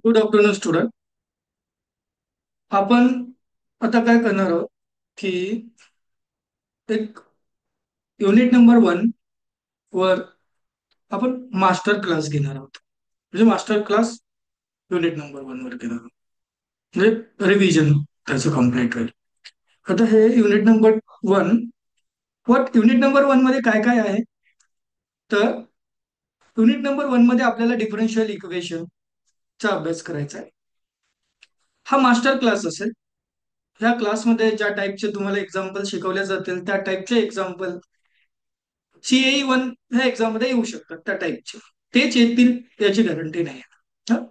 Good afternoon student. आपण आता काय करणार आहोत की एक युनिट नंबर वन वर आपण मास्टर क्लास घेणार आहोत. म्हणजे master class unit number one वर घेणार आहोत. म्हणजे रिव्हिजन त्याचं कम्प्लीट होईल. आता हे unit number one unit number one मध्ये काय काय आहे, तर युनिट नंबर वन मध्ये आपल्याला डिफरन्शियल इक्वेशनचा अभ्यास करायचा आहे. हा मास्टर क्लास असेल. ह्या क्लासमध्ये ज्या टाईपचे तुम्हाला एक्झाम्पल शिकवले जातील त्या टाईपचे एक्झाम्पल सीएई वन ह्या एक्झाम मध्ये येऊ शकतात. त्या टाईपचे तेच येतील याची गॅरंटी नाही आहे.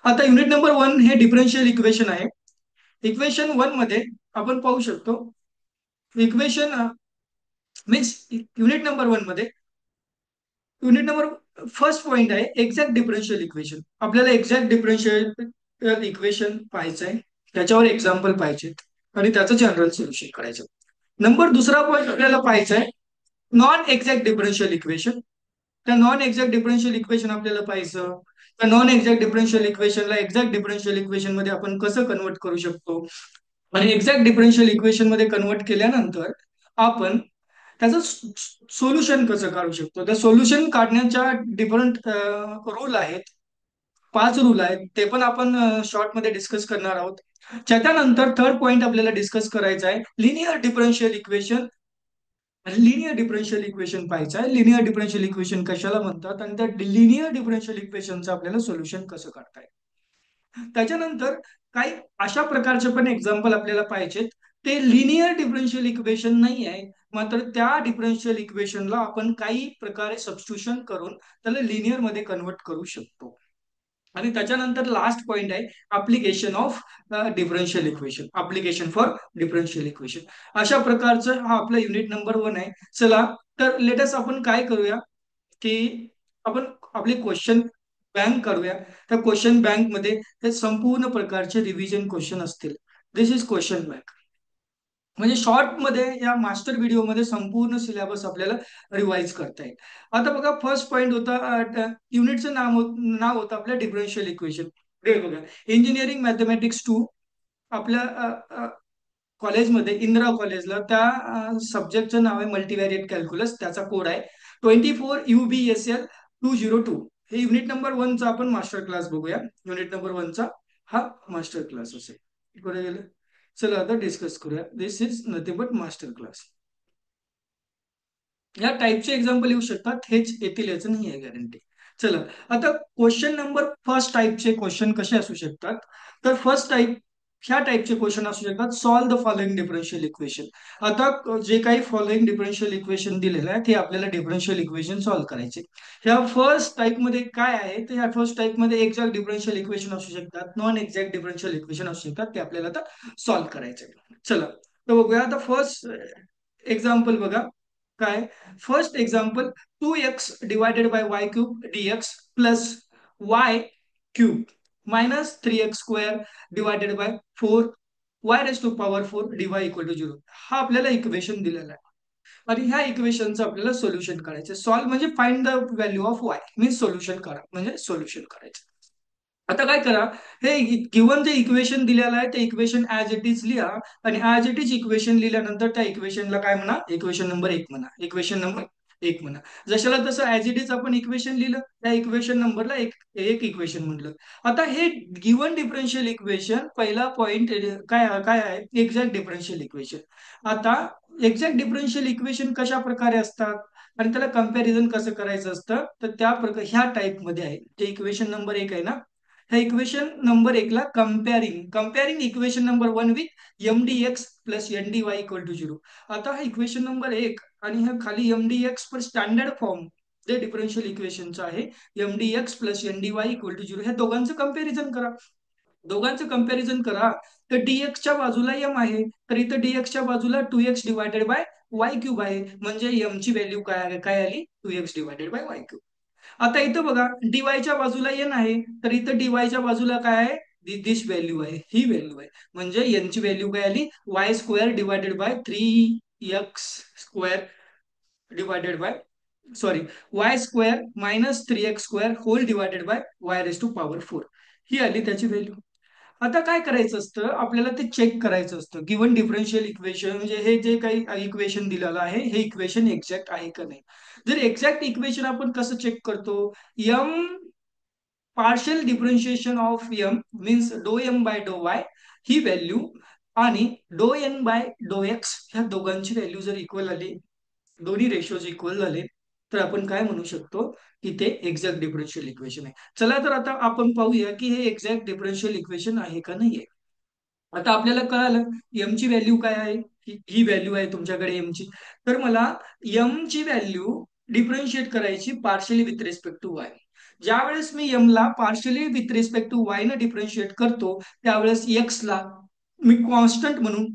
आता युनिट नंबर वन हे डिफरन्शियल इक्वेशन आहे. इक्वेशन वन मध्ये आपण पाहू शकतो. Equation means unit number one मध्ये युनिट नंबर फर्स्ट पॉइंट आहे एक्झॅक्ट डिफरन्शियल इक्वेशन. आपल्याला एक्झॅक्ट डिफरन्शियल इक्वेशन पाहायचं आहे, त्याच्यावर एक्झाम्पल पाहिजेत आणि त्याचं जनरल सोल्युशन करायचं. नंबर दुसरा पॉईंट आपल्याला पाहायचा आहे नॉन एक्झॅक्ट डिफरन्शियल इक्वेशन. त्या नॉन एक्झॅक्ट डिफरन्शियल इक्वेशन आपल्याला पाहायचं. त्या नॉन एक्झॅक्ट डिफरन्शियल इक्वेशनला एक्झॅक्ट डिफरन्शियल इक्वेशन मध्ये आपण कसं कन्वर्ट करू शकतो, आणि एक्झॅक्ट डिफरन्शियल इक्वेशन मध्ये कन्वर्ट केल्यानंतर आपण त्याचं सोल्युशन कसं काढू शकतो. त्या सोल्युशन काढण्याच्या डिफरंट रूल आहेत. 5 रूल आहेत, ते पण आपण शॉर्ट मध्ये डिस्कस करणार आहोत. त्याच्यानंतर थर्ड पॉइंट आपल्याला डिस्कस करायचा आहे linear differential equation. Linear differential equation पाहायचं आहे. लिनियर डिफरन्शियल इक्वेशन कशाला म्हणतात आणि त्या लिनियर डिफरन्शियल इक्वेशनचं आपल्याला सोल्युशन कसं काढता येईल. त्याच्यानंतर काही अशा प्रकारचे पण एक्झाम्पल आपल्याला पाहिजेत. ते लिनियर डिफरन्शियल इक्वेशन नाही आहे, मात्र त्या डिफरन्शियल इक्वेशनला आपण काही प्रकारे सबस्टिट्यूशन करून त्याला लिनियर मध्ये कन्वर्ट करू शकतो. आणि त्याच्यानंतर लास्ट पॉइंट आहे application of differential equation. Application for differential equation. अशा प्रकारचं हा आपला युनिट नंबर वन आहे. चला, तर लेटेस्ट आपण काय करूया की आपण आपले क्वेश्चन बँक करूया. त्या क्वेश्चन बँक मध्ये हे संपूर्ण प्रकारचे रिव्हिजन क्वेश्चन असतील. दिस इज क्वेश्चन बँक. म्हणजे शॉर्ट मध्ये या मास्टर व्हिडिओ मध्ये संपूर्ण सिलेबस आपल्याला रिवाइज करता येईल. आता बघा, फर्स्ट पॉइंट होता युनिटचं नाव होतं आपल्या डिफरन्शियल इक्वेशन. हे बघा, इंजिनिअरिंग मॅथमॅटिक्स 2 आपल्या कॉलेजमध्ये इंदिरा कॉलेजला त्या सब्जेक्टचं नाव आहे मल्टीव्हॅरिएट कॅल्क्युलस. त्याचा कोड आहे 24UBSL 202. हे युनिट नंबर वनचा आपण मास्टर क्लास बघूया. युनिट नंबर वनचा हा मास्टर क्लास असेल. इकडे गेलं. चला आता डिस्कस करूया. This is nothing but master class. या टाईपचे एक्झाम्पल येऊ शकतात, हेच येतील याचं नाही आहे गॅरंटी. चला, आता क्वेश्चन नंबर फर्स्ट टाईपचे क्वेश्चन कसे असू शकतात, तर फर्स्ट टाईप ह्या टाईपचे क्वेश्चन असू शकतात. Solve the following differential equation. आता जे काही फॉलोइंग डिफरन्शियल इक्वेशन दिलेलं आहे ते आपल्याला डिफरन्शियल इक्वेशन सॉल्व्ह करायचे. ह्या फर्स्ट टाईप मध्ये काय आहे, तर ह्या फर्स्ट टाईप मध्ये एक्झॅक्ट डिफरन्शियल इक्वेशन असू शकतात, नॉन एक्झॅक्ट डिफरन्शियल इक्वेशन असू शकतात. ते आपल्याला आता सॉल्व्ह करायचे. चला, तर बघूया आता फर्स्ट एक्झाम्पल बघा. काय first example, 2x divided bye y cube dx plus y cube minus 3x square divided bye 4 y⁴ dy = 0. हा आपल्याला इक्वेशन दिलेला आहे आणि ह्या इक्वेशनचं आपल्याला सोल्युशन करायचं. सॉल्व म्हणजे find the value of y, means solution करा, म्हणजे सोल्युशन करायचं. आता काय करा, हे गिवन जे इक्वेशन दिलेलं आहे ते इक्वेशन ऍज इट इज लिहा. आणि ऍज इट इज इक्वेशन लिहिल्यानंतर त्या इक्वेशनला काय म्हणा, इक्वेशन नंबर एक म्हणा. इक्वेशन नंबर एक म्हणा. जशाला तसं ऍज इट इज आपण इक्वेशन लिहिलं, त्या इक्वेशन नंबरला एक एक इक्वेशन म्हटलं. आता हे गिवन डिफरन्शियल इक्वेशन पहिला पॉइंट काय काय आहे, एक्झॅक्ट डिफरन्शियल इक्वेशन. आता एक्झॅक्ट डिफरन्शियल इक्वेशन कशा प्रकारे असतात आणि त्याला कम्पॅरिझन कसं करायचं असतं, तर त्या प्रकार ह्या टाईप मध्ये आहे. जे इक्वेशन नंबर एक आहे ना, ह्या इक्वेशन नंबर एकला comparing comparing equation number one with mdx plus ndy = 0. आता हा इक्वेशन नंबर एक आणि ह्या खाली mdx पर स्टँडर्ड फॉर्म जे डिफरन्शियल इक्वेशनचं आहे, mdx प्लस ndy = 0, ह्या दोघांचं कम्पॅरिझन करा. दोघांचं कम्पॅरिझन करा, तर dx च्या बाजूला m आहे, तर इथं dx च्या बाजूला 2x divided bye y cube आहे. म्हणजे m ची व्हॅल्यू काय आली, 2x divided bye y cube. आता इथं बघा, डीवायच्या बाजूला एन आहे, तर इथं डीवायच्या बाजूला काय आहे, दिस व्हॅल्यू आहे, ही व्हॅल्यू आहे. म्हणजे यांची व्हॅल्यू काय आली, y² divided by 3x² divided by sorry, y square minus 3x square whole divided by y raise to power 4, ही आली त्याची व्हॅल्यू. आता काय करायचं असतं आपल्याला, ते चेक करायचं असतं गिवन डिफरन्शियल इक्वेशन, म्हणजे हे जे काही इक्वेशन दिलेलं आहे हे इक्वेशन एक्झॅक्ट आहे का नाही. जर एक्झॅक्ट इक्वेशन आपण कसं चेक करतो, M partial differentiation of M means doh M by डो वाय ही व्हॅल्यू आणि डो एन बाय डो एक्स ह्या दोघांची व्हॅल्यू जर इक्वल आली, दोन्ही रेशोज इक्वल झाले, तर आपण काय म्हणू शकतो की ते एक्झॅक्ट डिफरन्शियल इक्वेशन आहे. चला तर आता आपण पाहूया की हे एक्झॅक्ट डिफरन्शियल इक्वेशन आहे का नाहीये. आता आपल्याला कळालं एम ची व्हॅल्यू काय आहे, ही व्हॅल्यू आहे तुमच्याकडे एम ची. तर मला एम ची व्हॅल्यू डिफरन्शिएट करायची partially with respect to y. ज्या वेळेस मी एम ला partially with respect to y न डिफरन्शिएट करतो, त्यावेळेस एक्स ला मी कॉन्स्टंट म्हणून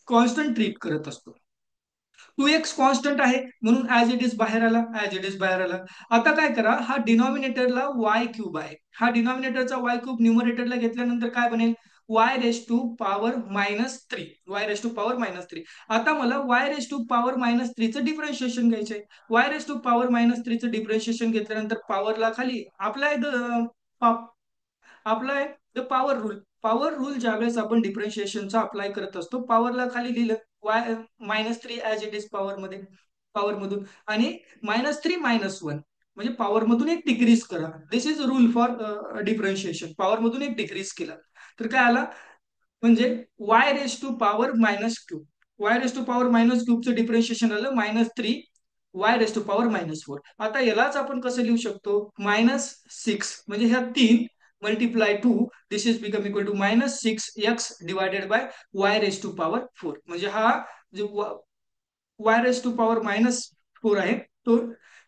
कॉन्स्टंट ट्रीट करत असतो. 2x कॉन्स्टंट आहे म्हणून ऍज इट इज बाहेर आला, ऍज इट इज बाहेर आला. आता काय करा, हा डिनॉमिनेटरला वाय क्यूब आहे, हा डिनॉमिनेटरचा वाय क्यूब न्यूमरेटरला घेतल्यानंतर काय बनेल, y raise to power -3, y raise to power -3. आता मला वाय रेस टू पॉवर -3चं डिफरन्शिएशन घ्यायचं आहे. वाय रेस टू पॉवर -3चं डिफरन्शिएशन घेतल्यानंतर पॉवरला खाली आपला आपला आहे the power rule. Power rule ज्यावेळेस आपण डिफरन्शिएशनचा अप्लाय करत असतो, पॉवरला खाली लिहिलं y -3 as it is power मध्ये, पॉवर मधून, आणि -3 -1 म्हणजे पॉवर मधून एक डिक्रीज करा. This is rule for differentiation. Power मधून एक डिक्रीज केला तर काय आला, म्हणजे y raise to power -cube, y raise to power -क्यूबचं डिफरन्शिएशन आलं -3 वाय रेस टू पॉवर -4. आता यालाच आपण कसं लिहू शकतो, -6 म्हणजे ह्या 3 multiply 2, this is become equal to -6x divided by y raise to power 4. म्हणजे हा जो वाय रेस टू पॉवर -4 आहे तो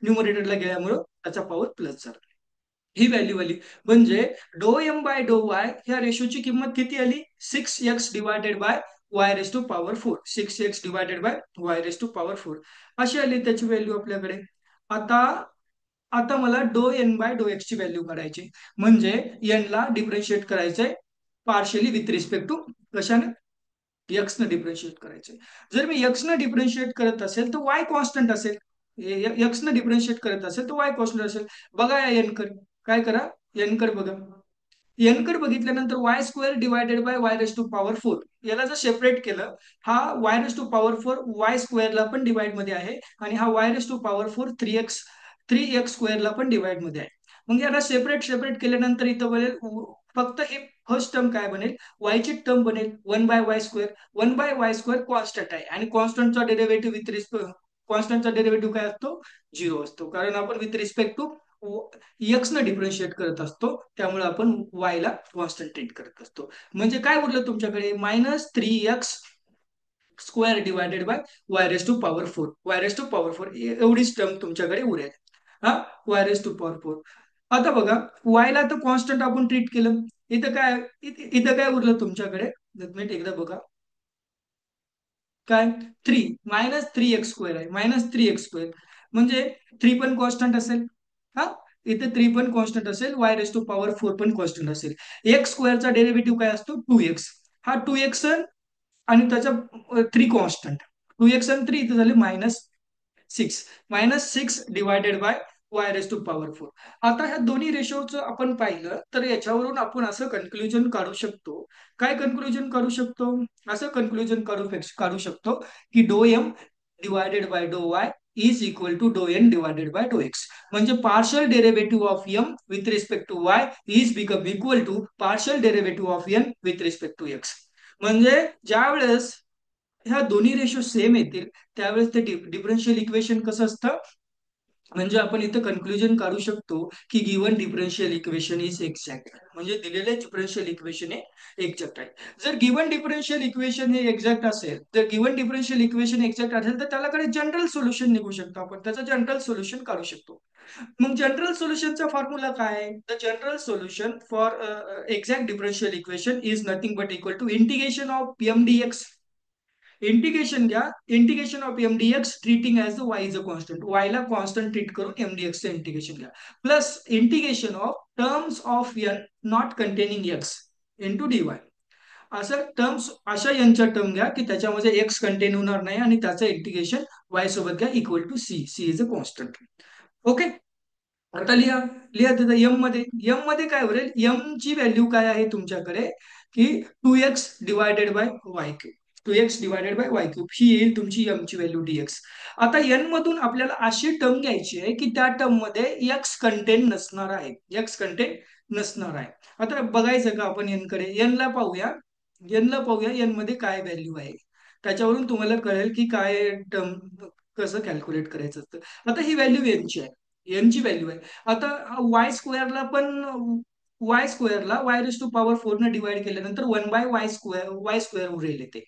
न्यूमरेटरला गेल्यामुळं त्याचा पॉवर प्लस झाला, ही व्हॅल्यू आली. म्हणजे डो एम बाय डो वाय ह्या रेशोची किंमत किती आली, 6x divided by y raise to power 4, 6x divided by y raise to power 4 अशी आली त्याची व्हॅल्यू आपल्याकडे. आता आता मला डो एन बाय डो एक्स ची व्हॅल्यू काढायची, म्हणजे एन ला डिफरन्शिएट करायचंय पार्शियली विथ रिस्पेक्ट टू कशाने, एक्स न डिफरन्शिएट करायचंय. जर मी एक्स न डिफरन्शिएट करत असेल तर वाय कॉन्स्टंट असेल, एक्स न डिफरन्शिएट करत असेल तर वाय कॉन्स्टंट असेल. बघा या एन कडे, काय करा, एन कडे बघा. एन कडे बघितल्यानंतर y square divided by y raise to power 4 याला जर सेपरेट केलं, हा y raise to power 4 y स्क्वेअरला पण डिवाइड मध्ये आहे, आणि हा y raise to power 4 3x स्क्वेअरला पण डिवाइड मध्ये आहे. मग याला सेपरेट सेपरेट केल्यानंतर इथं बनेल फक्त हे फर्स्ट टर्म काय बनेल, वाय ची टर्म बनेल 1/y². 1/y² कॉन्स्टंट आहे, आणि कॉन्स्टंटचा डेरिव्हेटिव्ह विथ रिस्पेक्ट, कॉन्स्टंटचा डेरिव्हेटिव्ह काय असतो, 0 असतो, कारण आपण विथ रिस्पेक्ट टू एक्स न डिफरन्शिएट करत असतो, त्यामुळे आपण वाय ला कॉन्स्टंट ट्रीट करत असतो. म्हणजे काय उरलं तुमच्याकडे, -3x square divided by y raise to power 4, y raise to power 4 एवढीच टर्म तुमच्याकडे उरेल. हा, वाय रेस टू पॉवर 4. आता बघा, वाय ला तर कॉन्स्टंट आपण ट्रीट केलं, इथं काय उरलं तुमच्याकडे, मिनिट एकदा बघा, काय 3 -3x² आहे, -3x², म्हणजे 3 पण कॉन्स्टंट असेल. हा, इथे 3 पण कॉन्स्टंट असेल, वाय रेस टू पॉवर 4 पण कॉन्स्टंट असेल. एक्स स्क्वेअरचा डेरिव्हेटिव्ह काय असतो, 2x. हा 2x आणि त्याचा 3 कॉन्स्टंट, 2x आणि 3 इथे झाले -6, -6 divided by y raise to power 4. आता ह्या दोन्ही रेशोचं आपण पाहिलं तर याच्यावरून आपण असं कन्क्लुजन काढू शकतो, काय कन्क्लुजन काढू शकतो, असं कन्क्लुजन काढू शकतो की डो एम डिवायडेड बाय डो वाय इज इक्वल टू डो एन डिवायडेड बाय डो एक्स. म्हणजे partial derivative of M with respect to y is become equal to partial derivative of N with respect to x. म्हणजे ज्या वेळेस ह्या दोन्ही ratio same येतील, त्यावेळेस ते डिफरन्शियल इक्वेशन कसं असतं, म्हणजे आपण इथं कन्क्लुजन काढू शकतो की given differential equation is exact, म्हणजे दिलेले डिफरन्शियल इक्वेशन हे एक्झॅक्ट आहे. जर गिवन डिफरन्शियल इक्वेशन हे एक्झॅक्ट असेल, जर गिवन डिफरन्शियल इक्वेशन एक्झॅक्ट असेल, तर त्यालाकडे जनरल सोल्युशन निघू शकतो, आपण त्याचं जनरल सोल्युशन काढू शकतो. मग जनरल सोल्युशनचा फॉर्म्युला काय आहे, the general solution for exact differential equation is nothing but equal to integration of M d x. Integration घ्या, integration of M d x treating as the y is a constant, y ला constant treat करून M d x integration घ्या, plus integration of terms of N not containing x into d y. असं terms, अशा यांच्या term घ्या की त्याच्यामध्ये x content होणार नाही आणि त्याचं इंटिग्रेशन वाय सोबत घ्या equal to C, C is a constant. Okay. आता लिहा, लिहा तिथं एम मध्ये, एम मध्ये काय होईल, एम ची व्हॅल्यू काय आहे तुमच्याकडे, की 2x divided by y cube, 2x divided by y cube ही येईल तुमची एम ची व्हॅल्यू dx. आता एन मधून आपल्याला अशी टर्म घ्यायची आहे की त्या टर्म मध्ये एक्स कंटेंट नसणार आहे, एक्स कंटेंट नसणार आहे. आता बघायचं का आपण एन कडे, एन ला पाहूया, एन ला पाहूया एन मध्ये काय व्हॅल्यू आहे, त्याच्यावरून तुम्हाला कळेल की काय टर्म कसं कॅल्क्युलेट करायचं असतं. आता ही व्हॅल्यू एनची आहे, एन ची व्हॅल्यू आहे. आता वाय स्क्वेअरला पण, वाय स्क्वेअरला वाय रेस टू पॉवर 4 ने डिवाइड केल्यानंतर 1/y स्क्वेअर, वाय स्क्वेअर उरेल येते.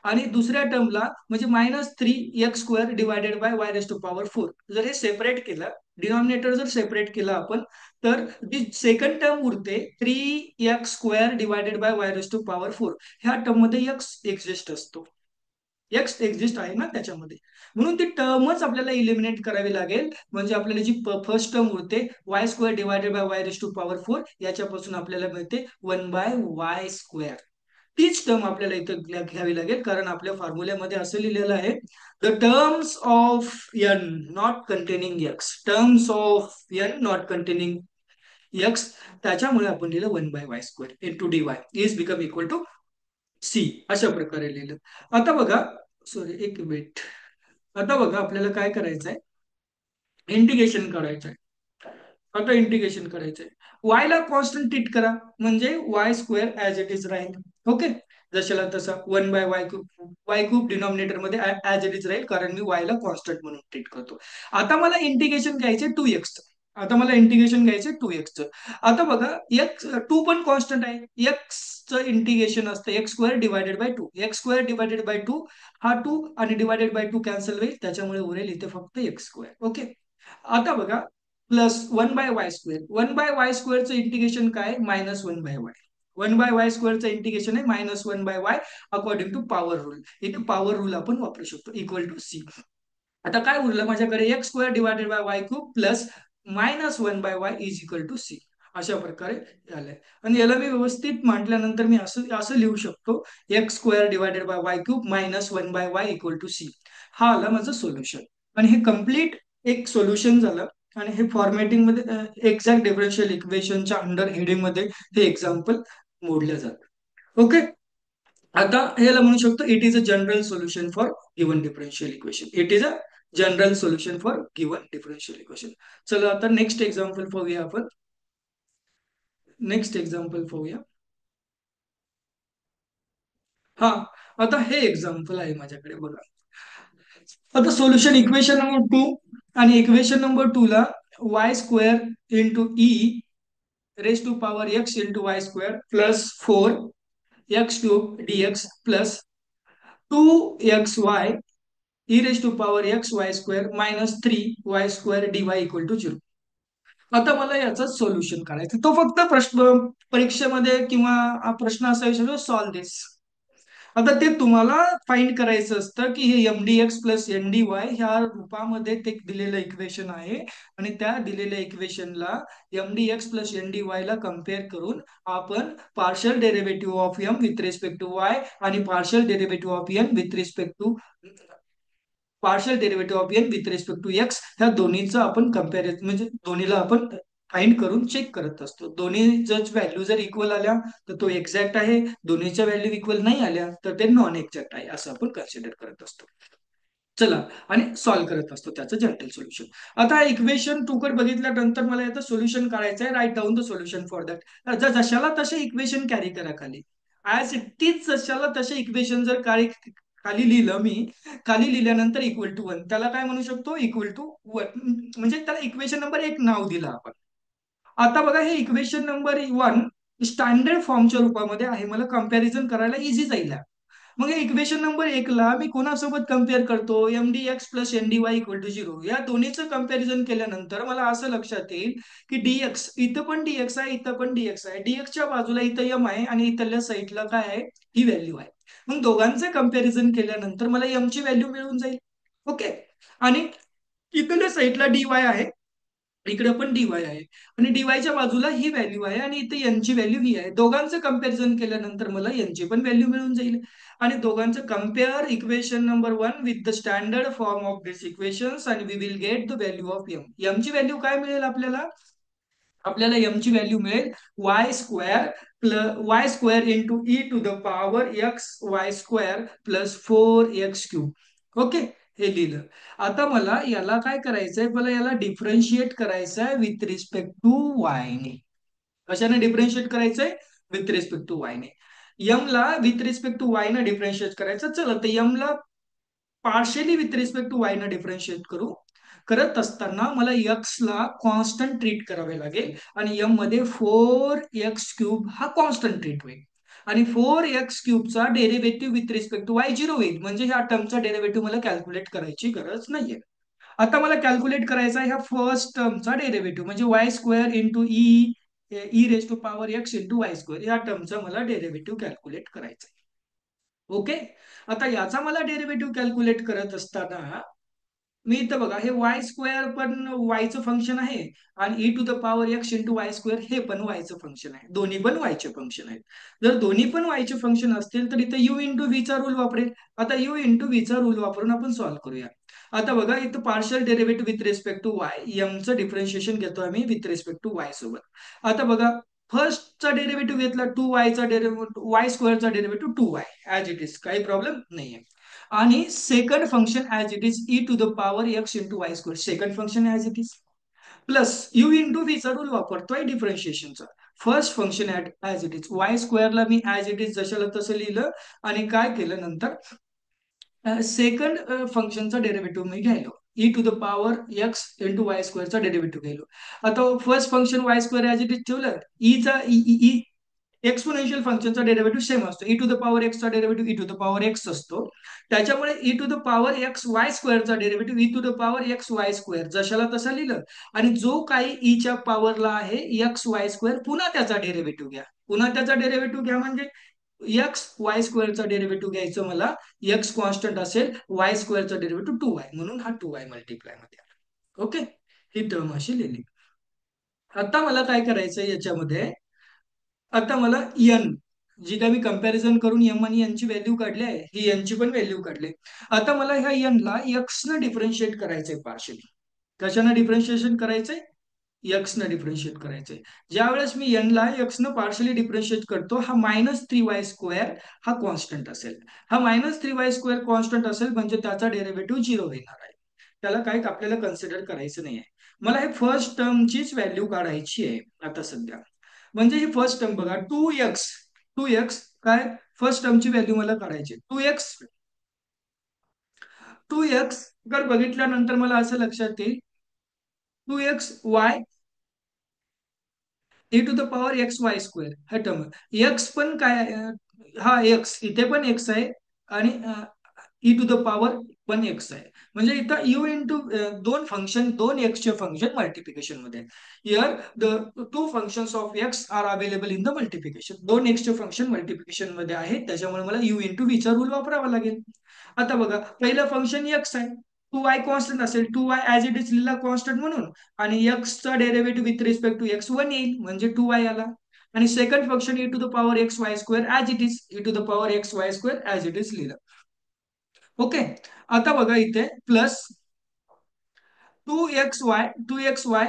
आणि दुसऱ्या टर्मला म्हणजे -3x square divided by y raise to power 4, जर हे सेपरेट केलं, डिनॉमिनेटर जर सेपरेट केलं आपण, तर जी सेकंड टर्म उरते 3x square divided by y raise to power 4, ह्या टर्म मध्ये एक्स एक्झिस्ट असतो, एक्स एक्झिस्ट आहे ना त्याच्यामध्ये, म्हणून ती टर्मच आपल्याला इलिमिनेट करावी लागेल. म्हणजे आपल्याला जी फर्स्ट टर्म उरते y square divided by y raise to power 4, याच्यापासून आपल्याला मिळते 1/y स्क्वेअर. तीच टर्म आपल्याला इथं घ्यावी लागेल, कारण आपल्या फॉर्म्युल्यामध्ये असं लिहिलेलं आहे, the terms of N not containing x, terms of N not containing x, त्याच्यामुळे आपण लिहिलं 1/y square into d y is become equal to C, अशा प्रकारे लिहिलं. आता बघा, सॉरी एक मिनिट, आता बघा आपल्याला काय करायचंय, इंटिग्रेशन करायचंय. आता इंटिग्रेशन करायचंय, वाय ला कॉन्स्टंट ट्रीट करा, म्हणजे y square as it is राहील. ओके, जशाला तसा 1/y cube, Y cube denominator मध्ये ऍज इट इज राहील, कारण मी वाय ला कॉन्स्टंट म्हणून ट्रीट करतो. आता मला इंटिग्रेशन घ्यायचे 2x, आता मला इंटिग्रेशन घ्यायचे 2x. आता बघा एक्स टू पण कॉन्स्टंट आहे, एक्स चं इंटिग्रेशन असतं x square divided by two, x square divided by two, हा 2 आणि डिवायडेड बाय 2 कॅन्सल होईल, त्याच्यामुळे उरेल इथे फक्त एक्स स्क्वेअर. ओके. आता बघा plus 1/y square, 1/y स्क्वेअरचं integration काय, -1/y, 1/y स्क्वेअरचं इंटिग्रेशन आहे -1/y according to power rule. इथे पॉवर रूल आपण वापरू शकतो, इक्वल टू सी. आता काय उरलं माझ्याकडे, x square divided by y cube plus -1/y is equal to C, अशा प्रकारे झालंय. आणि याला मी व्यवस्थित म्हटल्यानंतर मी असं असं लिहू शकतो, x square divided by y cube -1/y equal to C, हा आला माझं सोल्युशन. आणि हे कम्प्लीट एक सोल्युशन झालं. आणि हे फॉर्मॅटिंग मध्ये एक्झॅक्ट डिफरन्शियल इक्वेशनच्या अंडर हेडिंग मध्ये हे एक्झाम्पल मोडलं जातं. ओके. आता ह्याला म्हणू शकतो it is a general solution for given differential equation, it is a general solution for given differential equation. चला आता नेक्स्ट एक्झाम्पल पाहूया आपण, नेक्स्ट एक्झाम्पल पाहूया. हा, आता हे एक्झाम्पल आहे माझ्याकडे बघा. आता सोल्युशन इक्वेशन नंबर 2, आणि इक्वेशन नंबर 2 ला y square into e raise to power x into y square plus 4x³ dx plus 2xy e raise to power x y square -3y² dy equal to 0. आता मला याचं solution काढायचं, तो फक्त प्रश्न परीक्षेमध्ये किंवा प्रश्न असा विचारतो सॉल्व दिस. आता ते तुम्हाला फाइंड करायचं असतं की हे M d x plus N d y ह्या रूपामध्ये ते दिलेलं इक्वेशन आहे, आणि त्या दिलेल्या इक्वेशनला M d x plus N d y ला कम्पेअर करून आपण partial derivative of M with respect to y आणि partial derivative of N with respect to x, ह्या दोन्हीचं आपण कम्पॅरिझन, म्हणजे दोन्हीला आपण फाइंड करून चेक करत असतो. दोन्ही जर व्हॅल्यू जर इक्वल आल्या तर तो एक्झॅक्ट आहे, दोन्हीच्या व्हॅल्यू इक्वल नाही आल्या तर ते नॉन एक्झॅक्ट आहे, असं आपण कन्सिडर करत असतो. चला, आणि सॉल्व्ह करत असतो त्याचं जनरल सोल्युशन. आता इक्वेशन 2 कडे बघितल्यानंतर मला याचं सोल्युशन काढायचं आहे, write down the solution for that. जशाला तसे इक्वेशन कॅरी करा खाली, ऍज इट इज जशाला तसे इक्वेशन जर खाली लिहिलं मी, खाली लिहिल्यानंतर इक्वल टू 1, त्याला काय म्हणू शकतो, इक्वल टू 1, म्हणजे त्याला इक्वेशन नंबर 1 नाव दिलं आपण. आता बघा हे इक्वेशन नंबर 1 स्टँडर्ड फॉर्मच्या रूपामध्ये आहे, मला कम्पॅरिझन करायला इझी जाईल. मग इक्वेशन नंबर 1 ला मी कोणासोबत कम्पेअर करतो, M d x plus N d y equal to 0, या दोन्हीचं कम्पॅरिझन केल्यानंतर मला असं लक्षात येईल की डीएक्स, इथं पण डीएक्स आहे, इथं पण डीएक्स आहे, डीएक्सच्या बाजूला इथं एम आहे आणि इथल्या साईडला काय आहे, ही व्हॅल्यू आहे. मग दोघांचं कम्पॅरिझन केल्यानंतर मला एम ची व्हॅल्यू मिळून जाईल. ओके. आणि इथल्या साईडला डी वाय आहे, इकडे पण डीवाय आहे आणि डीवायच्या बाजूला ही व्हॅल्यू आहे आणि इथे यांची व्हॅल्यू ही आहे. दोघांचं कंपॅरिझन केल्यानंतर मला यांची पण व्हॅल्यू मिळून जाईल. आणि दोघांचं compare equation number one with the standard form of this equations आणि we will get the value of M. एमची व्हॅल्यू काय मिळेल आपल्याला? आपल्याला एमची व्हॅल्यू मिळेल y square into e to the power x y square plus 4x³ okay, हे लिहिलं. आता मला याला काय करायचंय, मला याला डिफरन्शिएट करायचं आहे विथ रिस्पेक्ट टू वाय ने. कशाने डिफरन्शिएट करायचंय? विथ रिस्पेक्ट टू वाय ने. यम ला विथ रिस्पेक्ट टू वाय ने डिफरन्शिएट करायचं. चला तर यम ला partially with respect to y ने डिफरन्शिएट करू. करत असताना मला एक्स ला कॉन्स्टंट ट्रीट करावे लागेल आणि एम मध्ये 4x³ हा कॉन्स्टंट ट्रीट होईल. आणि 4x³ derivative with respect to y 0 होईल, म्हणजे ह्या टर्मचा डेरिव्हेटिव्ह मला कॅल्क्युलेट करायची गरज नाहीये. आता मला कॅल्क्युलेट करायचा ह्या फर्स्ट टर्मचा डेरिव्हेटिव्ह म्हणजे y square into e raise to power x into y square या टर्मचा मला डेरिव्हेटिव्ह कॅल्क्युलेट करायचा आहे. ओके. आता याचा मला डेरिव्हेटिव्ह कॅल्क्युलेट करत असताना मी इथं बघा, हे वाय स्क्वेअर पण वायचं फंक्शन आहे आणि e to the power x into y square हे पण वायचं फंक्शन आहे. दोन्ही पण वायचे फंक्शन आहेत. जर दोन्ही पण वायचे फंक्शन असतील तर इथे यू इंटू व्हीचा रूल वापरेल. आता यू इंटू व्हीचा रूल वापरून आपण सॉल्व्ह करूया. आता बघा, इथं partial derivative with respect to y, एमचं डिफरन्शिएशन घेतो आम्ही विथ रिस्पेक्ट टू वाय सोबत. आता बघा, फर्स्टचा डेरिव्हेटिव्ह घेतला टू वायचा डेरिव्हेटिव्ह, वाय स्क्वेअरचा derivative to y as it is, काही प्रॉब्लेम नाहीये. आणि second function as it is e to the power x into y square, second function as it is plus u into व्हीचा rule वापरतोय डिफरन्शिएशनचा. First function as it is, Y स्क्वेअरला मी as it is जशाला तसं लिहिलं आणि काय केलं नंतर सेकंड फंक्शनचा डेरिव्हेटिव्ह मी घ्यायलो. E to the power x into y स्क्वेअरचा डेरिव्हेटिव्ह घ्यायलो. आता first function y square as it is ठेवलं. ईचा एक्सपोनेन्शियल फंक्शनचा डेरिव्हेटिव्ह सेम असतो. ई टू द पॉवर एक्सचा derivative e to the power x असतो. त्याच्यामुळे e to the power x y स्क्वेअरचा derivative e to the power x y square जशाला तसा लिहिलं. आणि जो काही ईच्या पॉवरला आहे एक्स वाय स्क्वेअर, पुन्हा त्याचा डेरिव्हेटिव्ह घ्या. पुन्हा त्याचा डेरिव्हेटिव्ह घ्या म्हणजे एक्स वाय स्क्वेअरचा डेरिव्हेटिव्ह घ्यायचं मला. एक्स कॉन्स्टंट असेल, वाय स्क्वेअरचा डेरिव्हेटिव्ह 2y, म्हणून हा 2y मल्टिप्लाय मध्ये आला. ओके, ही टर्म अशी लिहिली. आता मला काय करायचंय याच्यामध्ये, आता मला एन, जी काय मी कंपॅरिझन करून एम आणि एन ची व्हॅल्यू काढली आहे, ही एन ची पण व्हॅल्यू काढली. आता मला ह्या एन ला एक्स न डिफरन्शिएट करायचंय पार्शियली. कशाने डिफरन्शिएशन करायचंय? एक्स न डिफरन्शिएट करायचंय. ज्या वेळेस मी एन ला एक्स न पार्शियली डिफरन्शिएट करतो, हा -3y² हा कॉन्स्टंट असेल. हा -3y² कॉन्स्टंट असेल म्हणजे त्याचा डेरिव्हेटिव्ह 0 येणार आहे. त्याला काही आपल्याला कन्सिडर करायचं नाही आहे. मला हे फर्स्ट टर्मचीच व्हॅल्यू काढायची आहे आता सध्या. म्हणजे ही फर्स्ट टर्म बघा, 2x काय, फर्स्ट टर्मची व्हॅल्यू मला काढायची. 2x जर बघितल्यानंतर मला असं लक्षात येईल, 2xy e to the power x y square हा टर्म. एक्स पण काय हा एक्स इथे पण एक्स आहे आणि ई टू द पॉवर पण एक्स आहे. म्हणजे इथं यू इंटू दोन फंक्शन, दोन एक्सचे फंक्शन मल्टिप्लिकेशन मध्ये. Here the two functions of x are available in the multiplication. दोन एक्सचे फंक्शन मल्टिप्लिकेशन मध्ये आहेत, त्याच्यामुळे मला यू इंटू व्हीचा रूल वापरावा लागेल. आता बघा, पहिलं फंक्शन एक्स आहे, 2y कॉन्स्टंट असेल, 2y ऍज इट इज लिहिला कॉन्स्टंट म्हणून. आणि एक्सचा derivative with respect to x 1 येईल म्हणजे 2y आला. आणि second function e to the power x y square as it is, e to the power x y square as it is लिहिलं. Okay. आता बघा इथे प्लस 2xy.